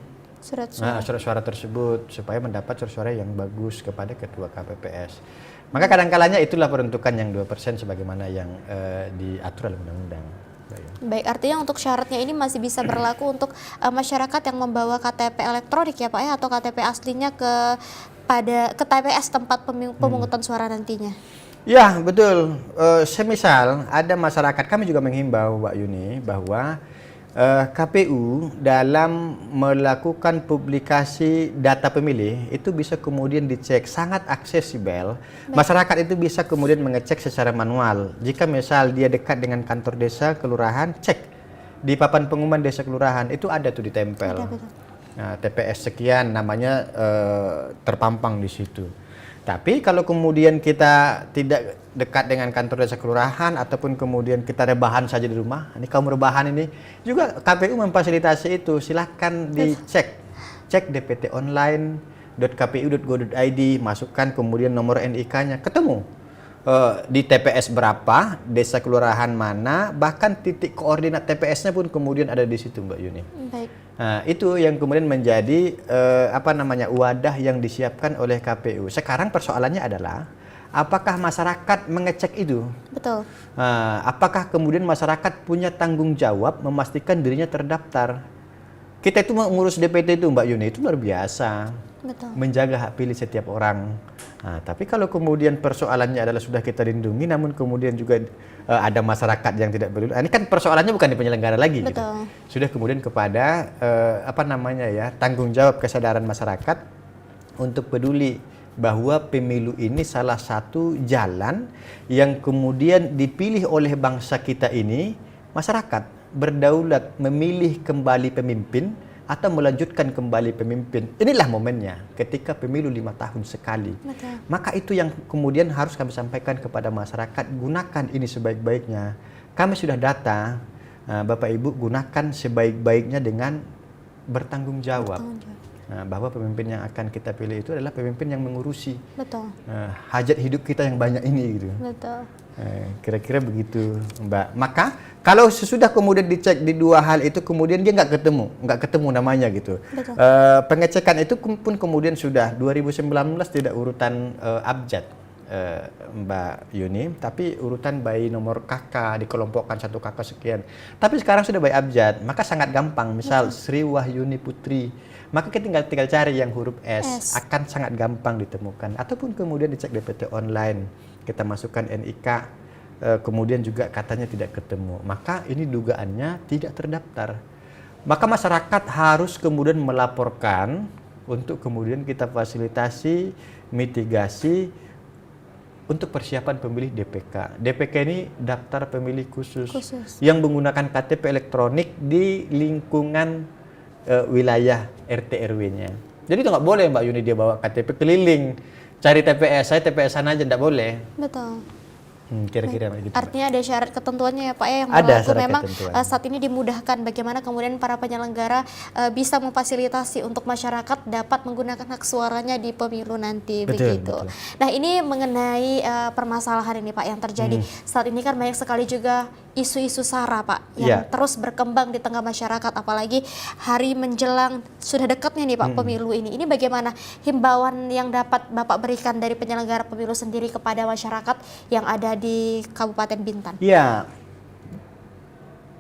surat suara tersebut supaya mendapat surat suara yang bagus kepada ketua KPPS. Maka kadang-kalanya itulah peruntukan yang 2% sebagaimana yang diatur oleh undang-undang. Baik, artinya untuk syaratnya ini masih bisa berlaku untuk masyarakat yang membawa KTP elektronik ya Pak ya, atau KTP aslinya ke TPS tempat pemungutan suara nantinya. Ya, betul. Semisal ada masyarakat, kami juga menghimbau Mbak Yuni bahwa KPU dalam melakukan publikasi data pemilih itu bisa kemudian dicek, sangat aksesibel. Masyarakat itu bisa kemudian mengecek secara manual. Jika misal dia dekat dengan kantor desa, kelurahan, cek di papan pengumuman desa kelurahan itu ada tuh ditempel. Nah, TPS sekian namanya terpampang di situ. Tapi kalau kemudian kita tidak dekat dengan kantor desa kelurahan ataupun kemudian kita rebahan saja di rumah, ini kaum rebahan ini juga KPU memfasilitasi itu. Silahkan dicek, cek dptonline.kpu.go.id, masukkan kemudian nomor NIK-nya, ketemu di TPS berapa, desa kelurahan mana, bahkan titik koordinat TPS-nya pun kemudian ada di situ, Mbak Yuni. Baik. Nah, itu yang kemudian menjadi wadah yang disiapkan oleh KPU. Sekarang persoalannya adalah apakah masyarakat mengecek itu? Betul. Apakah kemudian masyarakat punya tanggung jawab memastikan dirinya terdaftar? kita itu mengurus DPT itu Mbak Yuni itu luar biasa. Betul. Menjaga hak pilih setiap orang. Nah, tapi kalau kemudian persoalannya adalah sudah kita lindungi, namun kemudian juga ada masyarakat yang tidak peduli. Ini kan persoalannya bukan di penyelenggara lagi. Gitu. Sudah kemudian kepada tanggung jawab kesadaran masyarakat untuk peduli bahwa pemilu ini salah satu jalan yang kemudian dipilih oleh bangsa kita ini, masyarakat berdaulat memilih kembali pemimpin atau melanjutkan kembali pemimpin. Inilah momennya ketika pemilu 5 tahun sekali. Betul. Maka itu yang kemudian harus kami sampaikan kepada masyarakat, gunakan ini sebaik-baiknya. Kami sudah data, Bapak Ibu, gunakan sebaik-baiknya dengan bertanggung jawab. Bahwa pemimpin yang akan kita pilih itu adalah pemimpin yang mengurusi hajat hidup kita yang banyak ini gitu. Betul. Kira-kira begitu Mbak. Maka kalau sesudah kemudian dicek di dua hal itu kemudian dia nggak ketemu namanya gitu. Pengecekan itu pun kemudian sudah 2019 tidak urutan abjad Mbak Yuni, tapi urutan by nomor kakak dikelompokkan satu kakak sekian. Tapi sekarang sudah by abjad, maka sangat gampang. Misal Sri Wahyuni Putri, maka kita tinggal cari yang huruf S, akan sangat gampang ditemukan. Ataupun kemudian dicek DPT online, kita masukkan NIK, kemudian juga katanya tidak ketemu. Maka ini dugaannya tidak terdaftar. Maka masyarakat harus kemudian melaporkan untuk kemudian kita fasilitasi, mitigasi untuk persiapan pemilih DPK. DPK ini daftar pemilih khusus. Yang menggunakan KTP elektronik di lingkungan wilayah RT RW-nya. Jadi itu nggak boleh Mbak Yuni dia bawa KTP keliling cari TPS, saya TPS sana aja nggak boleh. Betul. Kira-kira gitu. Artinya ada syarat ketentuannya ya Pak ya yang ada berlaku. Memang saat ini dimudahkan bagaimana kemudian para penyelenggara bisa memfasilitasi untuk masyarakat dapat menggunakan hak suaranya di pemilu nanti. Begitu. Nah ini mengenai permasalahan ini Pak yang terjadi saat ini kan banyak sekali juga isu-isu SARA Pak yang terus berkembang di tengah masyarakat, apalagi hari menjelang sudah dekatnya nih Pak pemilu ini. Ini bagaimana himbauan yang dapat Bapak berikan dari penyelenggara pemilu sendiri kepada masyarakat yang ada di Kabupaten Bintan? Ya,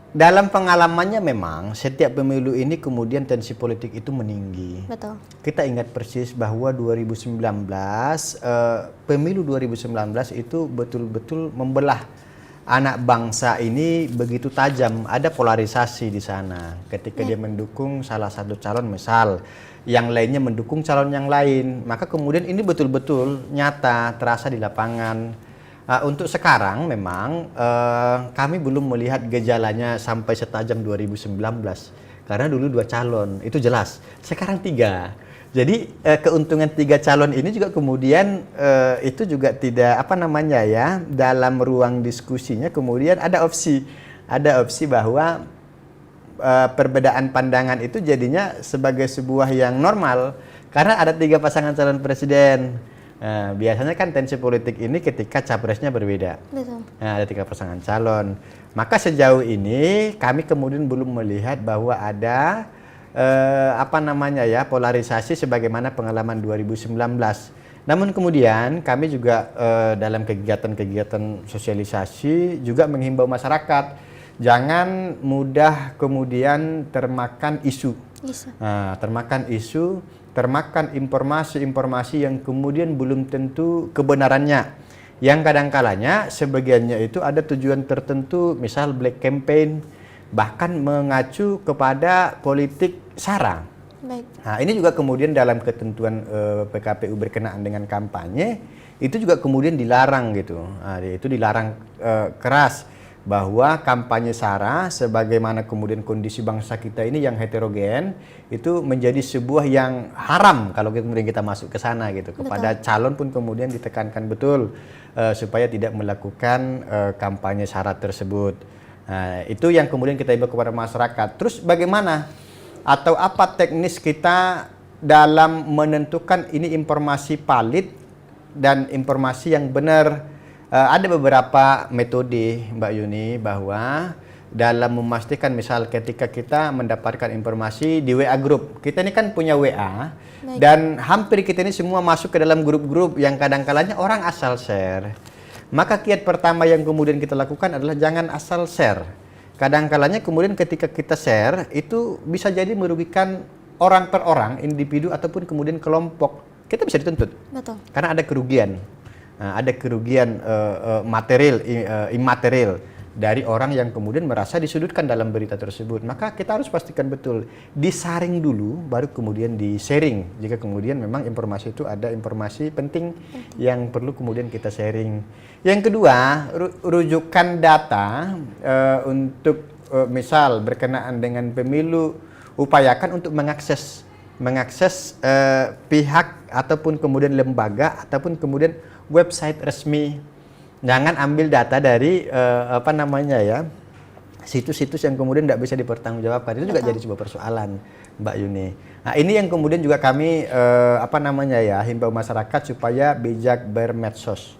dalam pengalamannya memang setiap pemilu ini kemudian tensi politik itu meninggi. Betul. Kita ingat persis bahwa 2019 pemilu 2019 itu betul-betul membelah anak bangsa ini begitu tajam. Ada polarisasi di sana. Ketika dia mendukung salah satu calon, misal yang lainnya mendukung calon yang lain, maka kemudian ini betul-betul nyata terasa di lapangan. Untuk sekarang memang kami belum melihat gejalanya sampai setajam 2019 karena dulu 2 calon itu jelas, sekarang 3. Jadi keuntungan 3 calon ini juga kemudian itu juga tidak dalam ruang diskusinya kemudian ada opsi bahwa perbedaan pandangan itu jadinya sebagai sebuah yang normal karena ada 3 pasangan calon presiden. Biasanya kan tensi politik ini ketika capresnya berbeda. Betul. Ada 3 pasangan calon. Maka sejauh ini kami kemudian belum melihat bahwa ada polarisasi sebagaimana pengalaman 2019. Namun kemudian kami juga dalam kegiatan-kegiatan sosialisasi juga menghimbau masyarakat jangan mudah kemudian termakan isu. Termakan informasi-informasi yang kemudian belum tentu kebenarannya. Yang kadang-kalanya sebagiannya itu ada tujuan tertentu, misal black campaign, bahkan mengacu kepada politik SARA. Baik. Nah, ini juga kemudian dalam ketentuan PKPU berkenaan dengan kampanye, itu juga kemudian dilarang gitu. Itu dilarang keras. Bahwa kampanye SARA sebagaimana kemudian kondisi bangsa kita ini yang heterogen itu menjadi sebuah yang haram kalau kemudian kita masuk ke sana gitu. Kepada calon pun kemudian ditekankan betul supaya tidak melakukan kampanye SARA tersebut. Itu yang kemudian kita imbau kepada masyarakat. Terus bagaimana atau apa teknis kita dalam menentukan ini informasi valid dan informasi yang benar? Ada beberapa metode Mbak Yuni bahwa dalam memastikan misal ketika kita mendapatkan informasi di WA group, kita ini kan punya WA. Baik. Dan hampir kita ini semua masuk ke dalam grup-grup yang kadang-kalanya orang asal share. Maka kiat pertama yang kemudian kita lakukan adalah jangan asal share. kadang-kalanya kemudian ketika kita share itu bisa jadi merugikan orang per orang, individu ataupun kemudian kelompok. Kita bisa dituntut. Betul. Karena ada kerugian. Ada kerugian material, imaterial dari orang yang kemudian merasa disudutkan dalam berita tersebut. Maka kita harus pastikan betul, disaring dulu, baru kemudian di-sharing. Jika kemudian memang informasi itu ada informasi penting yang perlu kemudian kita sharing. Yang kedua, rujukan data untuk misal berkenaan dengan pemilu, upayakan untuk mengakses pihak ataupun kemudian lembaga ataupun kemudian website resmi. Jangan ambil data dari situs-situs yang kemudian tidak bisa dipertanggungjawabkan. Itu juga jadi sebuah persoalan, Mbak Yuni. Nah, ini yang kemudian juga kami himbau masyarakat supaya bijak bermedsos.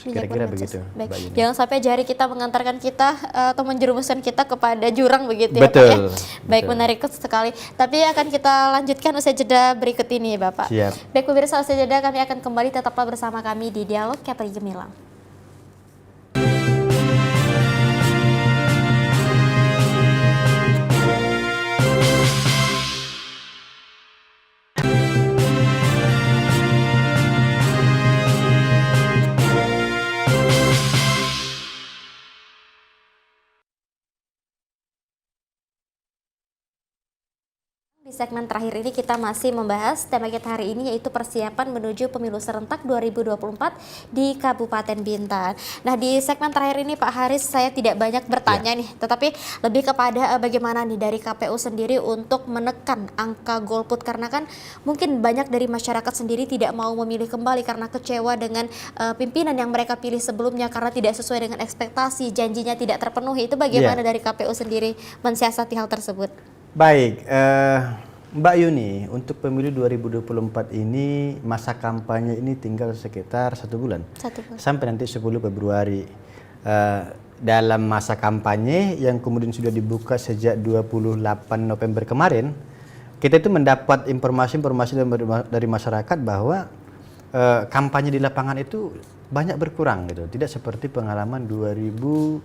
Kira-kira begitu. Baik. Jangan sampai jari kita mengantarkan kita atau menjerumuskan kita kepada jurang begitu ya, betul, Pak ya. Baik, betul. Menarik sekali. Tapi akan kita lanjutkan usai jeda berikut ini, Bapak. Siap. Baik, pemirsa, usai jeda kami akan kembali, tetaplah bersama kami di Dialog KPRI Gemilang. Di segmen terakhir ini kita masih membahas tema kita hari ini, yaitu persiapan menuju pemilu serentak 2024 di Kabupaten Bintan. Nah, di segmen terakhir ini Pak Haris, saya tidak banyak bertanya nih, tetapi lebih kepada bagaimana nih dari KPU sendiri untuk menekan angka golput, karena kan mungkin banyak dari masyarakat sendiri tidak mau memilih kembali karena kecewa dengan pimpinan yang mereka pilih sebelumnya karena tidak sesuai dengan ekspektasi, janjinya tidak terpenuhi. Itu bagaimana dari KPU sendiri mensiasati hal tersebut? Baik, Mbak Yuni, untuk pemilu 2024 ini masa kampanye ini tinggal sekitar 1 bulan. Sampai nanti 10 Februari. Dalam masa kampanye yang kemudian sudah dibuka sejak 28 November kemarin, kita itu mendapat informasi-informasi dari masyarakat bahwa kampanye di lapangan itu banyak berkurang gitu, tidak seperti pengalaman 2019.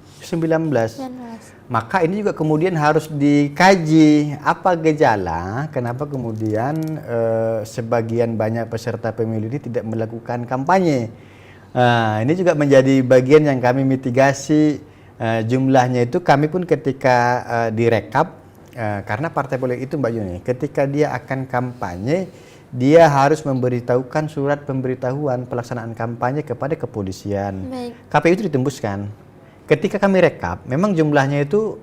Maka ini juga kemudian harus dikaji apa gejala, kenapa kemudian sebagian banyak peserta pemilu ini tidak melakukan kampanye. Ini juga menjadi bagian yang kami mitigasi jumlahnya itu. Kami pun ketika direkap, karena partai politik itu Mbak Yuni, ketika dia akan kampanye, dia harus memberitahukan surat pemberitahuan pelaksanaan kampanye kepada kepolisian. KPU itu ditembuskan. Ketika kami rekap, memang jumlahnya itu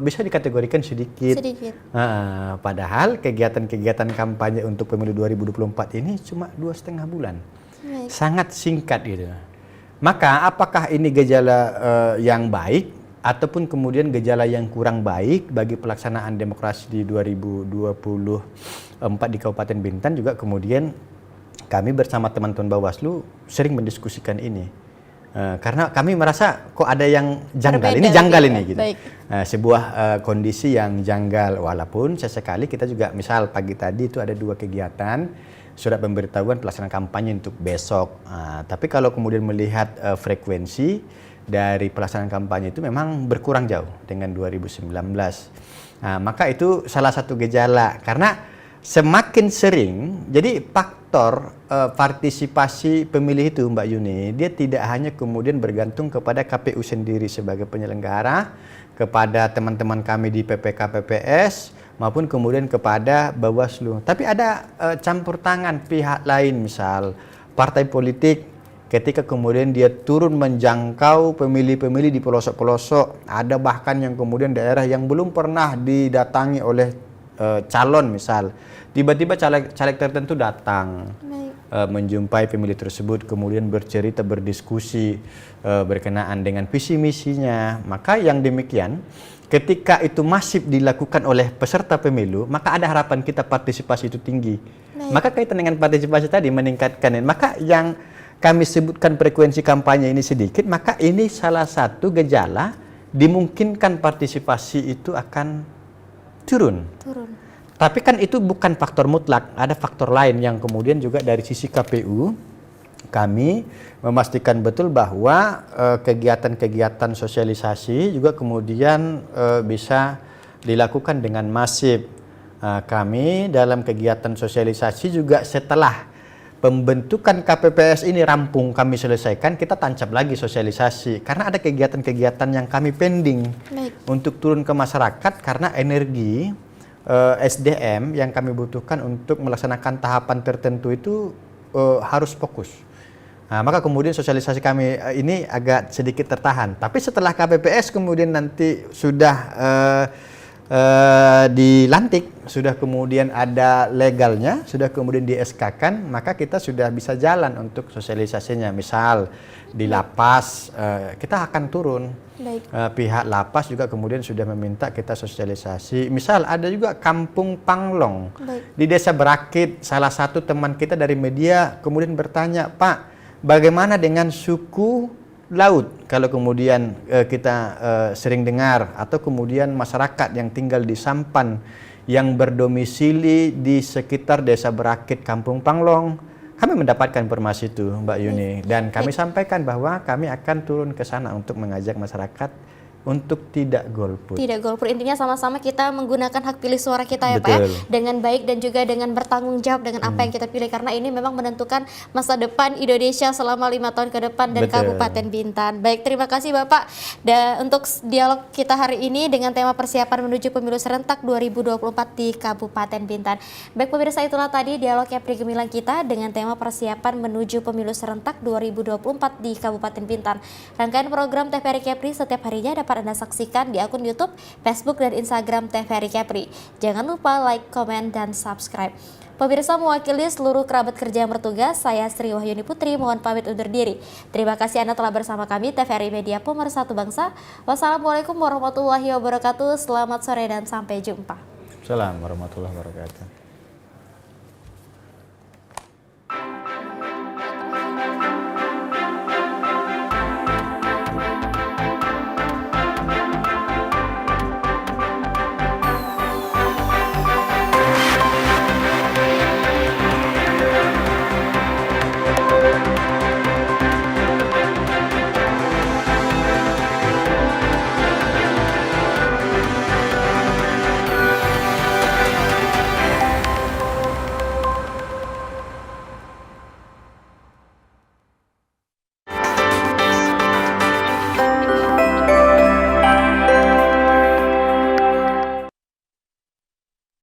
bisa dikategorikan sedikit. Padahal kegiatan-kegiatan kampanye untuk pemilu 2024 ini cuma 2,5 bulan. Sangat singkat gitu. Maka apakah ini gejala yang baik ataupun kemudian gejala yang kurang baik bagi pelaksanaan demokrasi di 2024 di Kabupaten Bintan? Juga kemudian kami bersama teman-teman Bawaslu sering mendiskusikan ini. Karena kami merasa kok ada yang janggal, ini janggal ini gitu. Sebuah kondisi yang janggal, walaupun sesekali kita juga misal pagi tadi itu ada 2 kegiatan surat pemberitahuan pelaksanaan kampanye untuk besok. Tapi kalau kemudian melihat frekuensi dari pelaksanaan kampanye itu memang berkurang jauh dengan 2019. Maka itu salah satu gejala, karena semakin sering, jadi faktor partisipasi pemilih itu Mbak Yuni, dia tidak hanya kemudian bergantung kepada KPU sendiri sebagai penyelenggara, kepada teman-teman kami di PPK PPS, maupun kemudian kepada Bawaslu. Tapi ada campur tangan pihak lain, misal partai politik. Ketika kemudian dia turun menjangkau pemilih-pemilih di pelosok-pelosok, ada bahkan yang kemudian daerah yang belum pernah didatangi oleh calon misal, tiba-tiba caleg tertentu datang menjumpai pemilih tersebut, kemudian bercerita, berdiskusi berkenaan dengan visi misinya. Maka yang demikian, ketika itu masif dilakukan oleh peserta pemilu, maka ada harapan kita partisipasi itu tinggi. Maka kaitan dengan partisipasi tadi meningkatkan. Maka yang kami sebutkan frekuensi kampanye ini sedikit, maka ini salah satu gejala dimungkinkan partisipasi itu akan turun. Tapi kan itu bukan faktor mutlak, ada faktor lain yang kemudian juga dari sisi KPU kami memastikan betul bahwa kegiatan-kegiatan sosialisasi juga kemudian bisa dilakukan dengan masif. Kami dalam kegiatan sosialisasi juga setelah pembentukan KPPS ini rampung kami selesaikan, kita tancap lagi sosialisasi karena ada kegiatan-kegiatan yang kami pending untuk turun ke masyarakat karena energi SDM yang kami butuhkan untuk melaksanakan tahapan tertentu itu harus fokus. Nah, maka kemudian sosialisasi kami ini agak sedikit tertahan. Tapi setelah KPPS kemudian nanti sudah dilantik, sudah kemudian ada legalnya, sudah kemudian di SK-kan, maka kita sudah bisa jalan untuk sosialisasinya. Misal di lapas, kita akan turun. Pihak lapas juga kemudian sudah meminta kita sosialisasi. Misal ada juga Kampung Panglong di Desa Berakit, salah satu teman kita dari media kemudian bertanya, Pak, bagaimana dengan suku laut? Kalau kemudian kita sering dengar, atau kemudian masyarakat yang tinggal di Sampan yang berdomisili di sekitar Desa Berakit, Kampung Panglong, kami mendapatkan informasi itu, Mbak Yuni, dan kami sampaikan bahwa kami akan turun ke sana untuk mengajak masyarakat untuk tidak golput. Tidak golput, intinya sama-sama kita menggunakan hak pilih suara kita ya Pak ya, dengan baik dan juga dengan bertanggung jawab dengan apa yang kita pilih, karena ini memang menentukan masa depan Indonesia selama 5 tahun ke depan dan Kabupaten Bintan. Baik, terima kasih Bapak untuk dialog kita hari ini dengan tema persiapan menuju pemilu serentak 2024 di Kabupaten Bintan. Baik pemirsa, itulah tadi dialog Kepri Gemilang kita dengan tema persiapan menuju pemilu serentak 2024 di Kabupaten Bintan. Rangkaian program TVRI Kepri setiap harinya dapat Anda saksikan di akun YouTube, Facebook, dan Instagram TVRI Kepri. Jangan lupa like, komen, dan subscribe. Pemirsa, mewakili seluruh kerabat kerja yang bertugas, saya Sri Wahyuni Putri mohon pamit undur diri. Terima kasih Anda telah bersama kami TVRI Media Pemersatu Bangsa. Wassalamualaikum warahmatullahi wabarakatuh. Selamat sore dan sampai jumpa. Assalamualaikum warahmatullahi wabarakatuh.